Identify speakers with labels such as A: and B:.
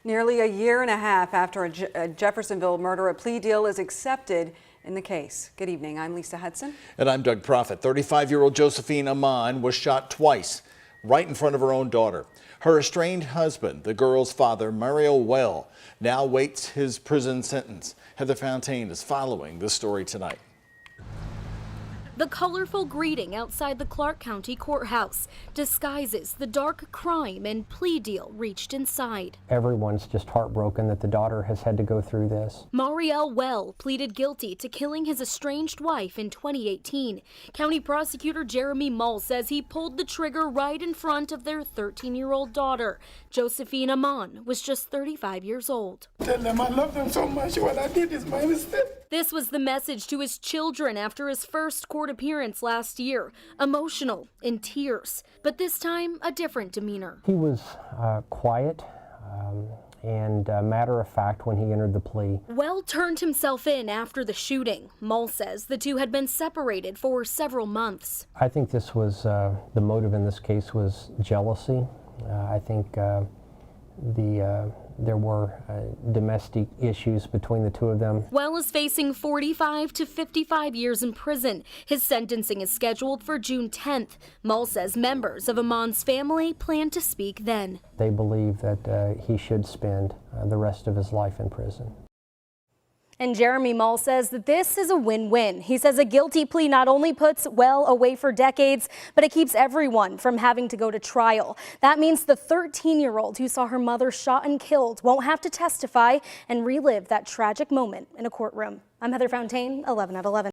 A: Nearly a year and a half after a Jeffersonville murder, a plea deal is accepted in the case. Good evening. I'm Lisa Hudson.
B: And I'm Doug Proffitt. 35-year-old Josephine Amon was shot twice, right in front of her own daughter. Her estranged husband, the girl's father, Marial Wel, now waits his prison sentence. Heather Fontaine is following this story tonight.
C: The colorful greeting outside the Clark County Courthouse disguises the dark crime and plea deal reached inside.
D: Everyone's just heartbroken that the daughter has had to go through this.
C: Marial Wel pleaded guilty to killing his estranged wife in 2018. County Prosecutor Marial Wel says he pulled the trigger right in front of their 13-year-old daughter. Josephine Amon was just 35 years old.
E: Tell them I love them so much. What I did is my mistake.
C: This was the message to his children after his first court appearance last year. Emotional, in tears, but this time a different demeanor.
D: He was quiet and matter of fact when he entered the plea.
C: Well turned himself in after the shooting. Mull says the two had been separated for several months.
D: I think this was, the motive in this case was jealousy. I think there were domestic issues between the two of them.
C: Well is facing 45 to 55 years in prison. His sentencing is scheduled for June 10th. Mull says members of Amon's family plan to speak then.
D: They believe that he should spend the rest of his life in prison.
F: And Marial Wel says that this is a win-win. He says a guilty plea not only puts Well away for decades, but it keeps everyone from having to go to trial. That means the 13-year-old who saw her mother shot and killed won't have to testify and relive that tragic moment in a courtroom. I'm Heather Fontaine, 11 at 11.